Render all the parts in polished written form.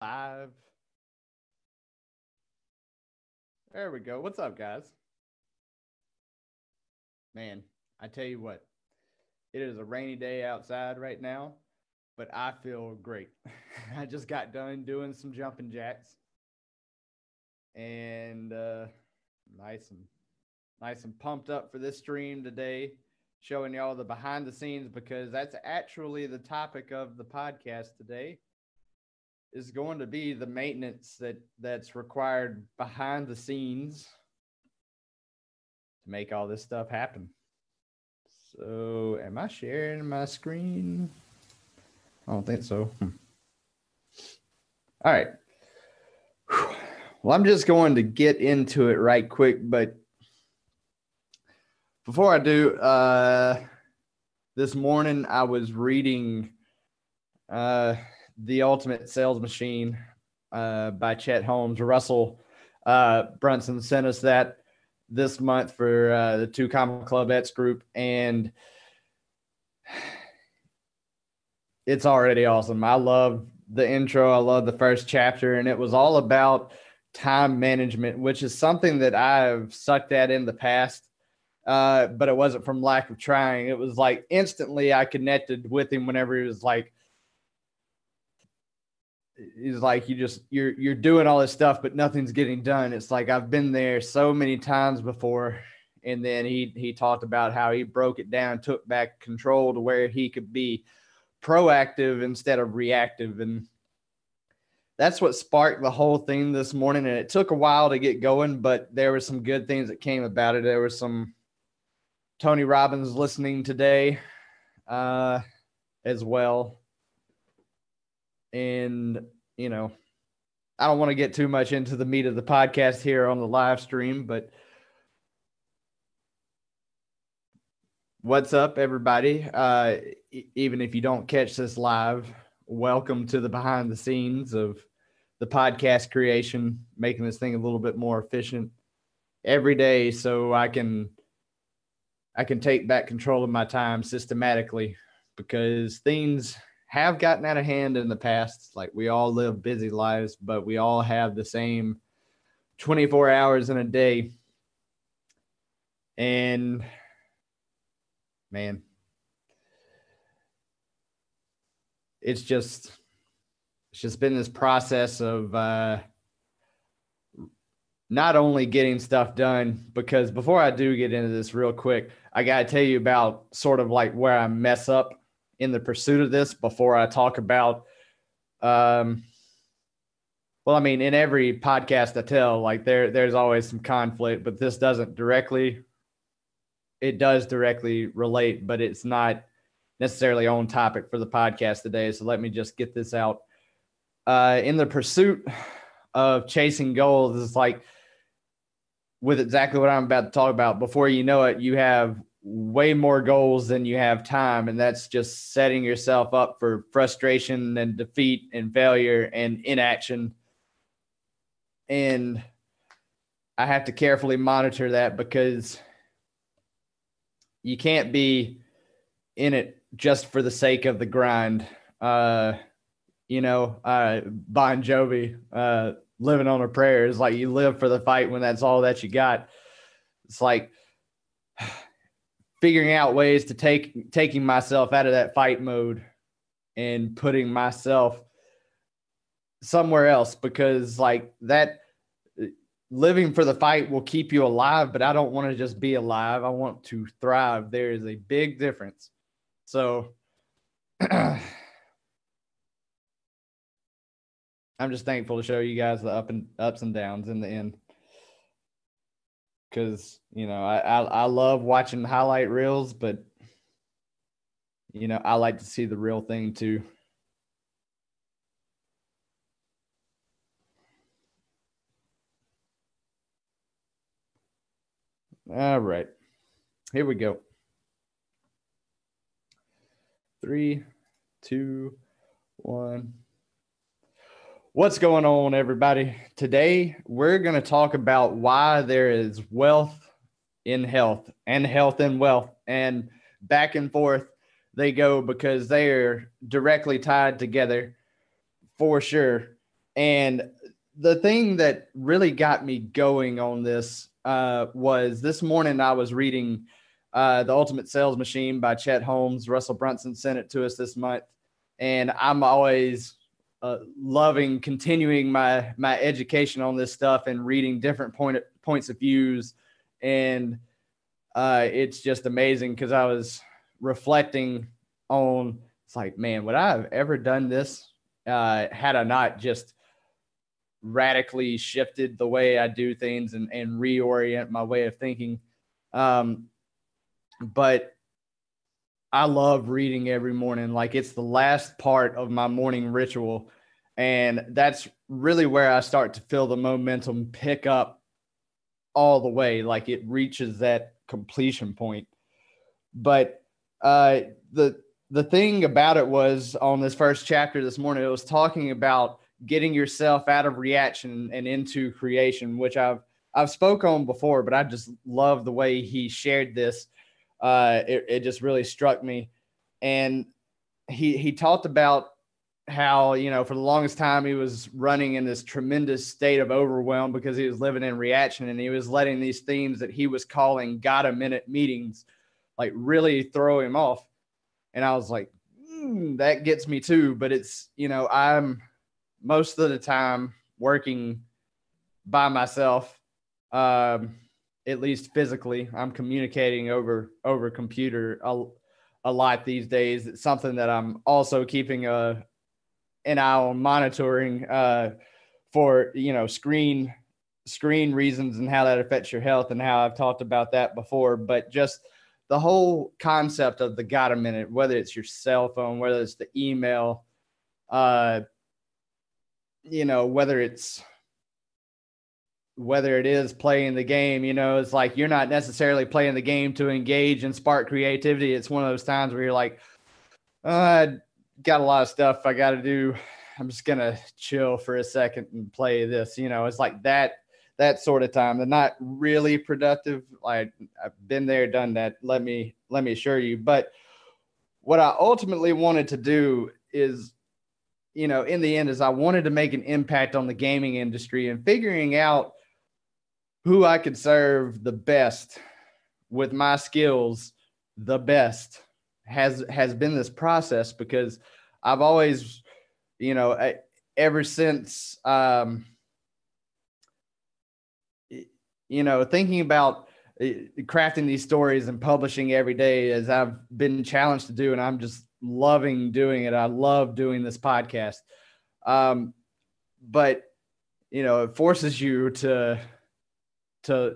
Live. There we go. What's up, guys? Man, I tell you what, it is a rainy day outside right now, but I feel great. I just got done doing some jumping jacks and nice and nice and pumped up for this stream today, showing y'all the behind the scenes because that's actually the topic of the podcast today. Is going to be the maintenance that's required behind the scenes to make all this stuff happen. So, am I sharing my screen? I don't think so. All right. Well, I'm just going to get into it right quick, but before I do, this morning I was reading The Ultimate Sales Machine by Chet Holmes. Russell Brunson sent us that this month for the Two Comma Clubettes group, and it's already awesome. I love the intro. I love the first chapter, and it was all about time management, which is something that I've sucked at in the past, but it wasn't from lack of trying. It was like instantly I connected with him whenever he was like, you're doing all this stuff, but nothing's getting done. It's like I've been there so many times before. And then he talked about how he broke it down, took back control to where he could be proactive instead of reactive. And that's what sparked the whole thing this morning. And it took a while to get going, but there were some good things that came about it. There was some Tony Robbins listening today as well. And, you know, I don't want to get too much into the meat of the podcast here on the live stream, but what's up, everybody? Even if you don't catch this live, welcome to the behind the scenes of the podcast creation, making this thing a little bit more efficient every day so I can take back control of my time systematically, because things have gotten out of hand in the past. Like, we all live busy lives, but we all have the same 24 hours in a day. And man, it's just been this process of not only getting stuff done, because before I do get into this real quick, I got to tell you about sort of like where I mess up in the pursuit of this before I talk about, well, I mean, in every podcast I tell, like there's always some conflict, but this doesn't directly, it does directly relate, but it's not necessarily on topic for the podcast today. So let me just get this out. In the pursuit of chasing goals, it's like with exactly what I'm about to talk about, before you know it, you have way more goals than you have time. And that's just setting yourself up for frustration and defeat and failure and inaction. And I have to carefully monitor that, because you can't be in it just for the sake of the grind. Bon Jovi, living on a prayer is like, you live for the fight when that's all that you got. It's like figuring out ways to taking myself out of that fight mode and putting myself somewhere else, because like that living for the fight will keep you alive, but I don't want to just be alive. I want to thrive. There is a big difference. So I'm just thankful to show you guys the ups and downs in the end. Because, I love watching highlight reels, but, I like to see the real thing too. All right, here we go. 3, 2, 1. What's going on, everybody? Today, we're going to talk about why there is wealth in health and health in wealth, and back and forth they go, because they are directly tied together for sure. And the thing that really got me going on this was this morning I was reading The Ultimate Sales Machine by Chet Holmes. Russell Brunson sent it to us this month. And I'm always loving continuing my education on this stuff and reading different points of views. And it's just amazing because I was reflecting on, it's like, man, would I have ever done this had I not just radically shifted the way I do things and reorient my way of thinking. But I love reading every morning. Like, it's the last part of my morning ritual. And that's really where I start to feel the momentum pick up all the way. Like, it reaches that completion point. But the thing about it was, on this first chapter this morning, it was talking about getting yourself out of reaction and into creation, which I've spoke on before, but I just love the way he shared this. It just really struck me. And he talked about how, you know, for the longest time he was running in this tremendous state of overwhelm because he was living in reaction, and he was letting these themes that he was calling got-a-minute meetings like really throw him off. And I was like, that gets me too. But it's, you know, I'm most of the time working by myself, at least physically. I'm communicating over computer a lot these days. It's something that I'm also keeping an eye on, monitoring for, you know, screen reasons and how that affects your health, and how I've talked about that before. But just the whole concept of the got a minute, whether it's your cell phone, whether it's the email, you know, whether it is playing the game, you know, it's like you're not necessarily playing the game to engage and spark creativity. It's one of those times where you're like, I got a lot of stuff I got to do. I'm just going to chill for a second and play this. You know, it's like that sort of time. They're not really productive. Like, I've been there, done that. Let me assure you. But what I ultimately wanted to do is, you know, in the end, is I wanted to make an impact on the gaming industry, and figuring out who I could serve the best with my skills, the best has been this process, because I've always, you know, ever since, you know, thinking about crafting these stories and publishing every day, as I've been challenged to do, and I'm just loving doing it. I love doing this podcast. But, you know, it forces you to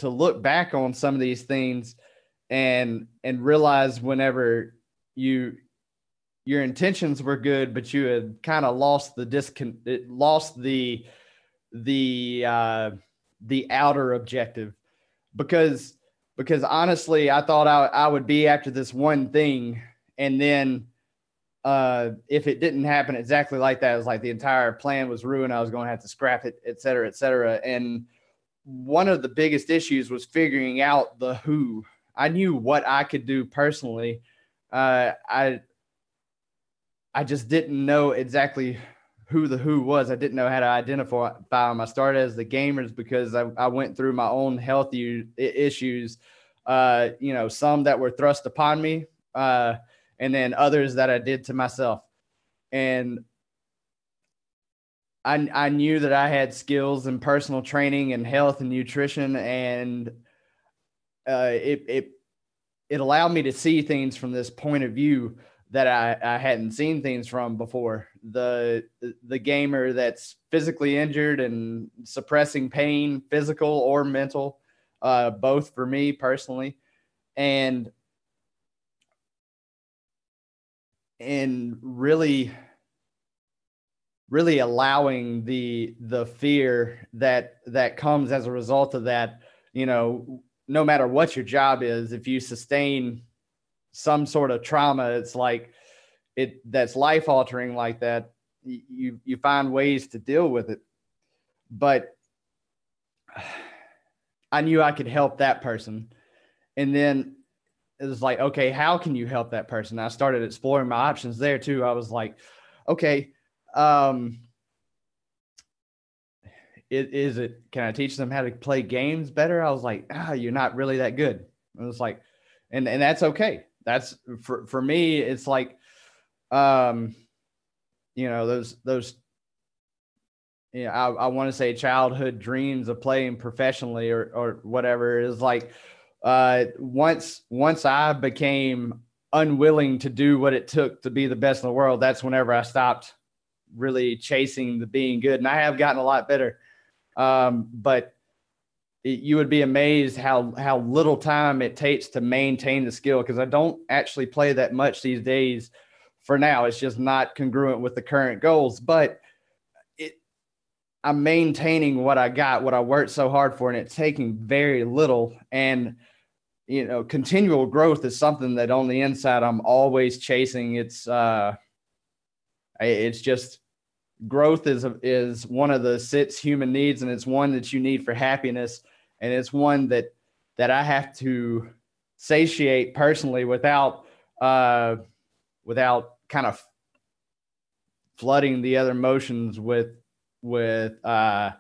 look back on some of these things and realize whenever your intentions were good, but you had kind of lost the outer objective, because honestly, I thought I would be after this one thing, and then if it didn't happen exactly like that, it was like the entire plan was ruined. I was going to have to scrap it, et cetera, et cetera. And one of the biggest issues was figuring out the who. I knew what I could do personally. I just didn't know exactly who the who was. I didn't know how to identify them. I started as the gamers because I went through my own health issues, you know, some that were thrust upon me, and then others that I did to myself. And I knew that I had skills in personal training and health and nutrition, and it allowed me to see things from this point of view that I hadn't seen things from before. The gamer that's physically injured and suppressing pain, physical or mental, both for me personally, and really allowing the fear that comes as a result of that. You know, no matter what your job is, if you sustain some sort of trauma, it's like that's life altering like that, you find ways to deal with it. But I knew I could help that person. And then it was like, okay, how can you help that person? I started exploring my options there too. I was like, okay, can I teach them how to play games better? I was like, you're not really that good. I was like, and that's okay. That's for me. It's like, those, I want to say childhood dreams of playing professionally or whatever is like, once I became unwilling to do what it took to be the best in the world, that's whenever I stopped really chasing the being good. And I have gotten a lot better. But you would be amazed how little time it takes to maintain the skill. Cause I don't actually play that much these days for now. It's just not congruent with the current goals, but I'm maintaining what I got, what I worked so hard for, and it's taking very little. And, continual growth is something that on the inside, I'm always chasing. It's just growth is one of the 6 human needs, and it's one that you need for happiness. And it's one that I have to satiate personally without kind of flooding the other emotions with and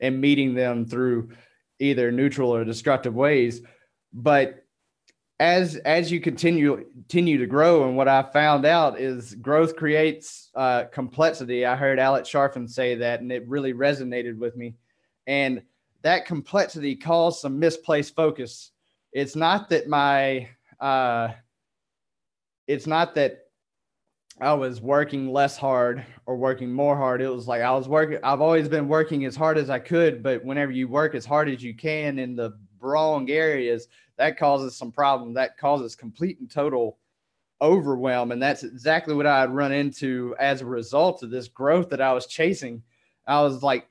meeting them through either neutral or destructive ways. But as you continue to grow, and what I found out is growth creates complexity. I heard Alex Sharfin say that, and it really resonated with me. And that complexity caused some misplaced focus. It's not that I was working less hard or working more hard. It was like I've always been working as hard as I could, but whenever you work as hard as you can in the wrong areas, that causes some problems. That causes complete and total overwhelm. And that's exactly what I had run into as a result of this growth that I was chasing. I was like,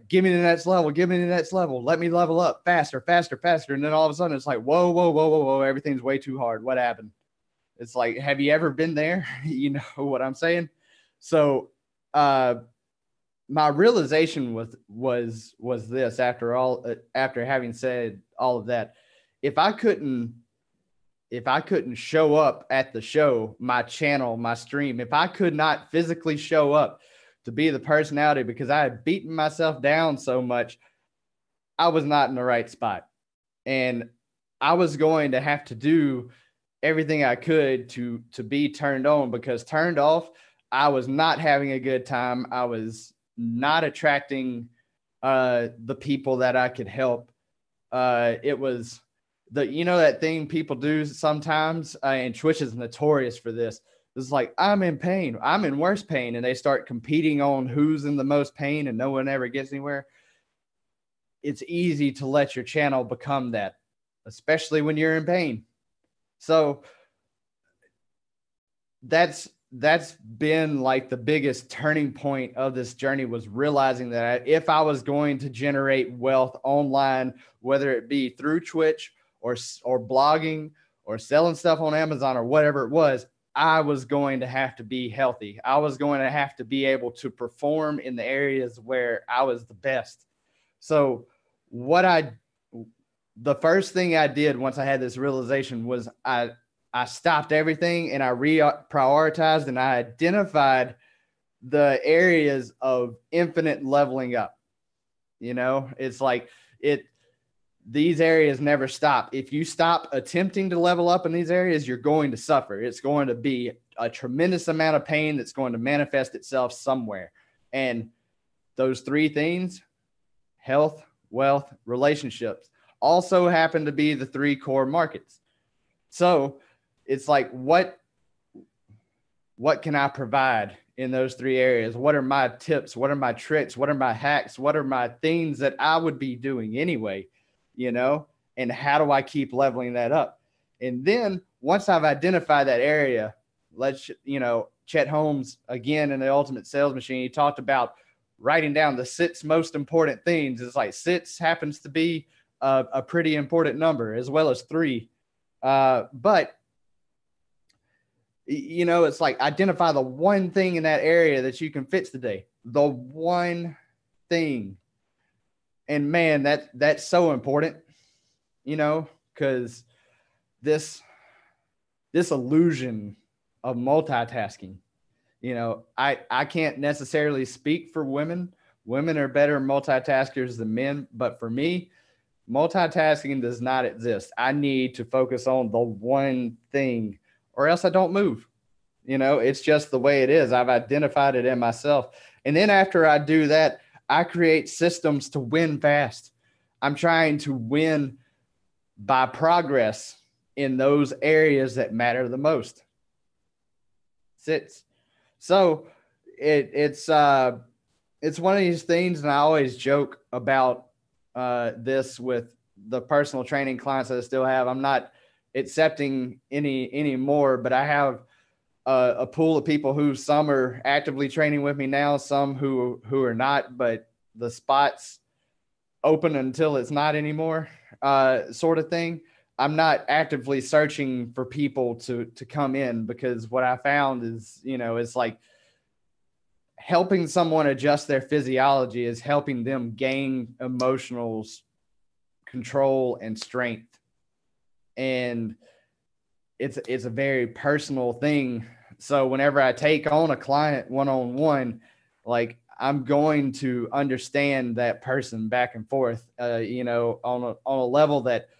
give me the next level, give me the next level. Let me level up faster, faster, faster. And then all of a sudden it's like, whoa, whoa, whoa, whoa, whoa. Everything's way too hard. What happened? It's like, have you ever been there? You know what I'm saying? So, my realization was this after having said all of that, if I couldn't show up at the show, my channel, my stream, if I could not physically show up to be the personality because I had beaten myself down so much, I was not in the right spot. And I was going to have to do everything I could to be turned on, because turned off, I was not having a good time. I was not attracting the people that I could help. It was that thing people do sometimes, and Twitch is notorious for this. It's like, I'm in pain, I'm in worse pain, and they start competing on who's in the most pain, and no one ever gets anywhere. It's easy to let your channel become that, especially when you're in pain. So that's been like the biggest turning point of this journey, was realizing that if I was going to generate wealth online, whether it be through Twitch or blogging or selling stuff on Amazon or whatever it was, I was going to have to be healthy. I was going to have to be able to perform in the areas where I was the best. So the first thing I did once I had this realization was I stopped everything and I reprioritized, and I identified the areas of infinite leveling up. It's like these areas never stop. If you stop attempting to level up in these areas, you're going to suffer. It's going to be a tremendous amount of pain that's going to manifest itself somewhere. And those 3 things, health, wealth, relationships, also happen to be the 3 core markets. So it's like, what can I provide in those 3 areas? What are my tips? What are my tricks? What are my hacks? What are my things that I would be doing anyway? And how do I keep leveling that up? And then once I've identified that area, Chet Holmes, again, in The Ultimate Sales Machine, he talked about writing down the 6 most important things. It's like 6 happens to be a pretty important number, as well as 3. But it's like, identify the one thing in that area that you can fix today. The one thing. And man, that's so important, because this illusion of multitasking, I can't necessarily speak for women. Women are better multitaskers than men, but for me, multitasking does not exist. I need to focus on the one thing or else I don't move. It's just the way it is. I've identified it in myself. And then after I do that, I create systems to win fast. I'm trying to win by progress in those areas that matter the most. So it's one of these things, and I always joke about this with the personal training clients that I still have. I'm not accepting any more, but I have a pool of people who some are actively training with me now, some who are not, but the spots open until it's not anymore, sort of thing. I'm not actively searching for people to come in, because what I found is, it's like helping someone adjust their physiology is helping them gain emotional control and strength. And it's a very personal thing. So whenever I take on a client one-on-one, like, I'm going to understand that person back and forth, on a level that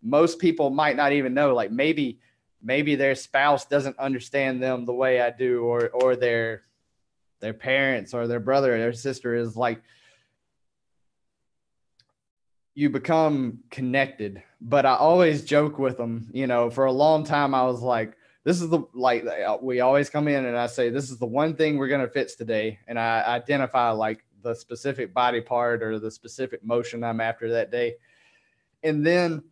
most people might not even know. Like maybe their spouse doesn't understand them the way I do, or their parents or their brother or their sister is. Like, you become connected. But I always joke with them, for a long time, I was like, we always come in and I say, this is the one thing we're going to fix today. And I identify like the specific body part or the specific motion I'm after that day. And then,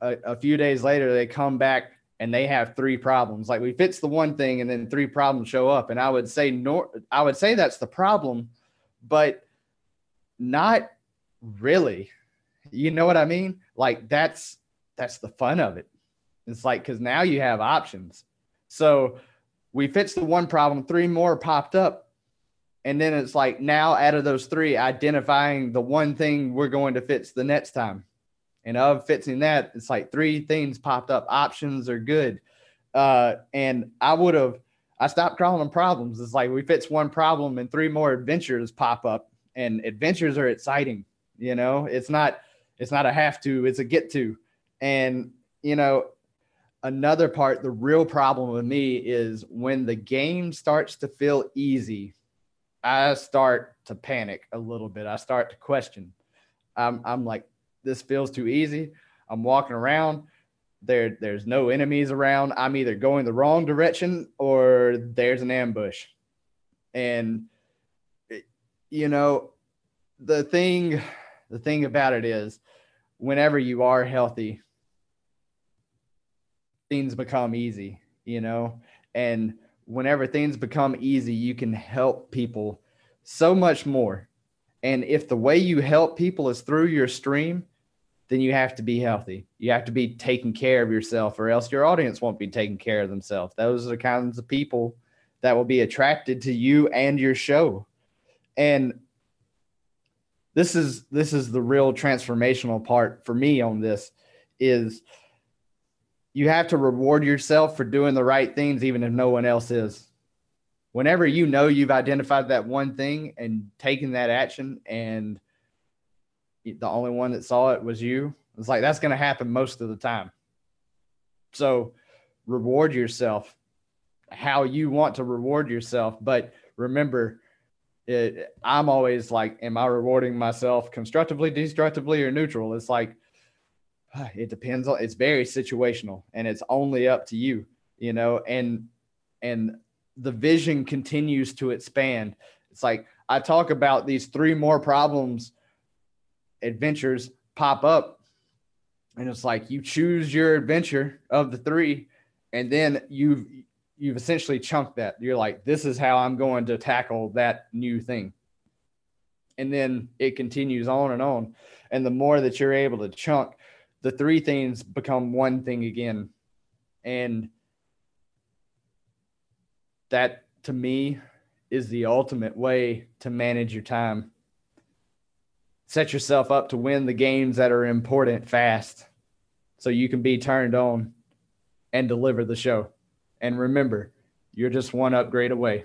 a few days later, they come back and they have 3 problems. Like, we fix the one thing and then 3 problems show up. And I would say that's the problem, but not really. You know what I mean? Like, that's the fun of it. It's like, because now you have options. So we fixed the one problem, 3 more popped up. And then it's like, now out of those 3, identifying the one thing we're going to fix the next time. And of fixing that, it's like 3 things popped up. Options are good. And I stopped calling them problems. It's like, we fix one problem and 3 more adventures pop up, and adventures are exciting. It's not a have to, it's a get to. And, another part, the real problem with me is when the game starts to feel easy, I start to panic a little bit. I start to question. I'm like, this feels too easy. I'm walking around. There's no enemies around. I'm either going the wrong direction or there's an ambush. And, the thing about it is, whenever you are healthy, things become easy, and whenever things become easy, you can help people so much more. And if the way you help people is through your stream, then you have to be healthy. You have to be taking care of yourself, or else your audience won't be taking care of themselves. Those are the kinds of people that will be attracted to you and your show. And this is the real transformational part for me on this, is you have to reward yourself for doing the right things, even if no one else is. Whenever you've identified that one thing and taken that action, and the only one that saw it was you, it's like, that's going to happen most of the time. So reward yourself how you want to reward yourself. But remember, I'm always like, am I rewarding myself constructively, destructively, or neutral? It's like, it depends on, it's very situational, and it's only up to you, and the vision continues to expand. It's like, I talk about these 3 more problems, adventures pop up, and it's like, you choose your adventure of the 3, and then you've essentially chunked that. You're like, this is how I'm going to tackle that new thing. And then it continues on and on. And the more that you're able to chunk, the 3 things become one thing again. And that, to me, is the ultimate way to manage your time. Set yourself up to win the games that are important fast, so you can be turned on and deliver the show. And remember, you're just one upgrade away.